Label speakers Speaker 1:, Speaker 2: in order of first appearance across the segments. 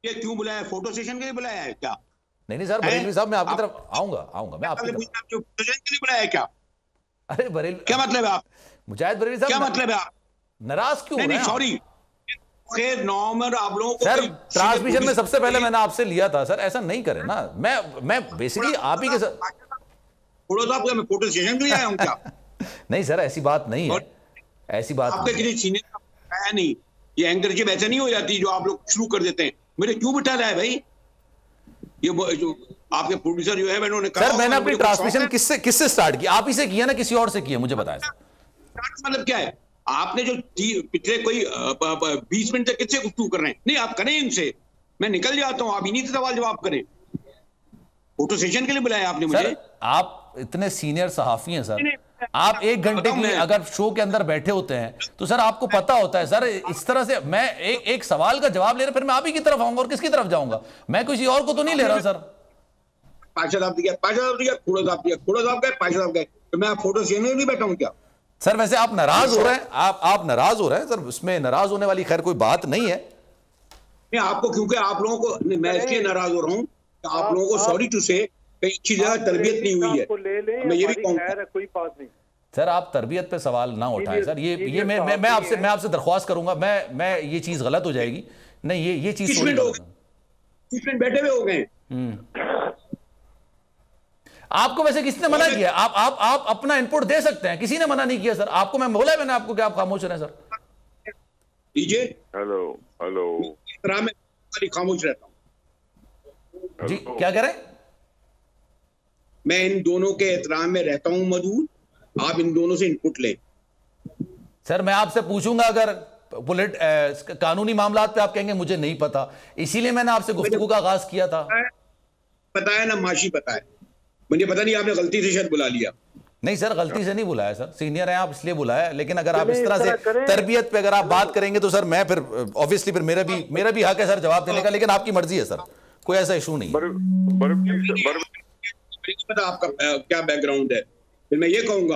Speaker 1: ये क्यों बुलाया? फोटो सेशन के लिए बुलाया है क्या?
Speaker 2: नहीं सर, बरेलवी साहब मैं आपकी तरफ आऊंगा मैं आपकी तरफ।
Speaker 1: फोटो सेशन के लिए बुलाया है क्या?
Speaker 2: अरे बरेलवी
Speaker 1: क्या मतलब है आप?
Speaker 2: मुजाहिद बरेलवी साहब
Speaker 1: क्या मतलब है आप?
Speaker 2: नाराज क्यों हो रहे हैं?
Speaker 1: सॉरी नॉर्मल आप लोगों को
Speaker 2: सर ट्रांसमिशन में सबसे पहले मैंने आपसे लिया था सर, ऐसा नहीं करें ना। मैं बेसिकली आप ही के साथ
Speaker 1: थोड़ा सा मैं फोटो सेशन के लिए आया हूं क्या?
Speaker 2: नहीं सर, ऐसी बात नहीं है, ऐसी बात
Speaker 1: आपके किसी सीनियर है नहीं, ये एंकर की वैसे नहीं हो जाती जो आप लोग शुरू कर देते हैं। मेरे क्यों बिठा रहा है भाई? ये जो आपके प्रोड्यूसर जो है मैंने कहा
Speaker 2: सर, मैंने अपनी ट्रांसमिशन किससे स्टार्ट की? आप ही से किया ना किसी और से किया? मुझे बताएं सर।
Speaker 1: मतलब क्या है? आपने जो पिछले कोई 20 मिनट तक किससे गुफ्तगू कर रहे हैं? नहीं आप करें इनसे, मैं निकल जाता हूं, आप इन्हीं से सवाल जवाब करें। फोटो सेशन के लिए बुलाया आपने मुझे?
Speaker 2: सर आप इतने सीनियर सहाफी हैं सर, आप 1 घंटे के लिए अगर शो के अंदर बैठे होते हैं तो सर आपको पता होता है सर, इस तरह से मैं एक सवाल का जवाब ले रहा, फिर मैं आप ही की तरफ आऊंगा और किसकी तरफ जाऊंगा? मैं किसी और को तो नहीं ले रहा सर।
Speaker 1: पाशा साहब दिया, थोड़ा साहब गए, पाशा साहब गए, तो मैं फोटो सेशन में नहीं बैठा हूं क्या?
Speaker 2: सर वैसे आप नाराज हो रहे हैं, आप नाराज हो रहे हैं सर, उसमें नाराज होने वाली खैर कोई बात नहीं है।
Speaker 1: नहीं आपको, क्योंकि आप लोगों को, मैं इसलिए नाराज हो रहा हूँ आप लोगों को सॉरी टू से कहीं अच्छी जगह तरबियत नहीं हुई है, मैं ये भी कहूँगा।
Speaker 3: कोई बात नहीं
Speaker 2: सर, आप तरबियत पे सवाल ना उठाएं सर, ये मैं आपसे दरख्वास्त करूंगा, मैं ये चीज गलत हो जाएगी। नहीं ये चीज
Speaker 1: 20 मिनट बैठे हुए हो गए।
Speaker 2: आपको वैसे किसने मना किया? आप अपना इनपुट दे सकते हैं, किसी ने मना नहीं किया सर आपको। मैं बोला मैंने आपको कि आप खामोश रहें सर।
Speaker 1: डीजे
Speaker 3: हेलो
Speaker 1: मैं खामोश रहता हूँ
Speaker 2: जी, क्या कह रहे हैं?
Speaker 1: मैं इन दोनों के एहतराम में रहता हूं मधु, आप इन दोनों से इनपुट लें।
Speaker 2: सर मैं आपसे पूछूंगा, अगर कानूनी मामलात पे आप कहेंगे मुझे नहीं पता, इसीलिए मैंने आपसे गुफ्तगू का आगाज किया था।
Speaker 1: पता है ना, माशी पता है मुझे, पता नहीं आपने गलती से शायद बुला लिया।
Speaker 2: नहीं सर, गलती से नहीं बुलाया सर, सीनियर हैं आप इसलिए बुलाया। लेकिन अगर आप इस तरह से तरबियत पे अगर आप बात करेंगे तो सर मैं फिर ऑब्वियसली फिर मेरा भी हक है सर जवाब देने का, लेकिन आपकी मर्जी है सर, कोई ऐसा इशू नहीं है।
Speaker 1: पता आपका क्या बैकग्राउंड है, फिर मैं ये कहूंगा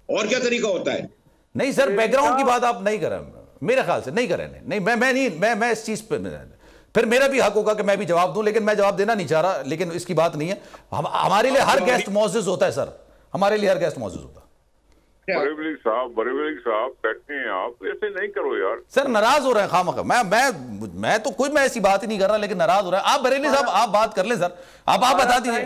Speaker 1: और क्या तरीका होता है?
Speaker 2: नहीं सर, बैकग्राउंड की बात आप नहीं करें, मेरे ख्याल से नहीं करें। नहीं मैं इस चीज पे फिर मेरा भी हक होगा कि मैं भी जवाब दूं, लेकिन मैं जवाब देना नहीं चाह रहा। लेकिन इसकी बात नहीं है, हमारे लिए हर गेस्ट मौजूद होता है सर, हमारे लिए हर गेस्ट मौजूद होता है।
Speaker 3: बरेलवी साहब बैठे हैं, आप ऐसे नहीं करो यार।
Speaker 2: सर नाराज हो रहे हैं खामखा, मैं तो कोई मैं ऐसी बात ही नहीं कर रहा, लेकिन नाराज हो रहे हैं आप। बरेली साहब आप बात कर लें सर, आप बता दीजिए।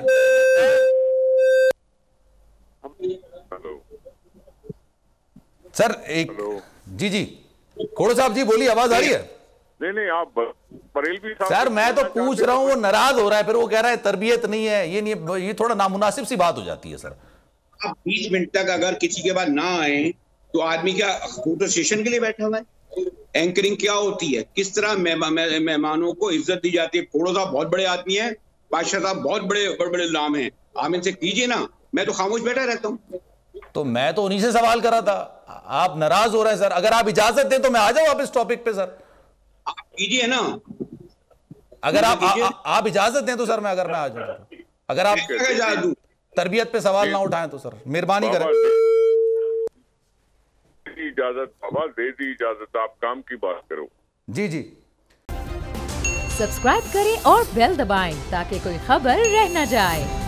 Speaker 2: सर एक जी खोड़ो साहब जी बोलिए, आवाज आ रही है?
Speaker 3: नहीं आप बरेलवी साहब।
Speaker 2: सर मैं तो पूछ रहा हूं, वो नाराज हो रहा है, फिर वो कह रहा है तरबियत नहीं है, ये नहीं, ये थोड़ा नामुनासिब सी बात हो जाती है सर।
Speaker 1: आप 20 मिनट तक अगर किसी के बाद ना आए तो आदमी क्या फोटो सेशन के लिए बैठा हुआ है? एंकरिंग क्या होती है, किस तरह मेहमानों को इज्जत दी जाती है? फोड़ो साहब बहुत बड़े आदमी है, बादशाह साहब बहुत बड़े नाम है, आप इनसे कीजिए ना, मैं तो खामोश बैठा रहता हूँ।
Speaker 2: तो मैं तो उन्हीं से सवाल कर रहा था, आप नाराज हो रहे हैं सर। अगर आप इजाजत दें तो मैं आ जाऊं आप इस टॉपिक पे सर।
Speaker 1: आप कीजिए ना,
Speaker 2: अगर आप इजाजत दें तो सर मैं आ जाऊं। अगर आप तरबियत पे सवाल ना उठाएं तो सर मेहरबानी करें।
Speaker 3: इजाजत बाबा दे दी इजाजत, आप काम की बात करो।
Speaker 2: जी
Speaker 4: सब्सक्राइब करें और बेल दबाएं ताकि कोई खबर रह न जाए।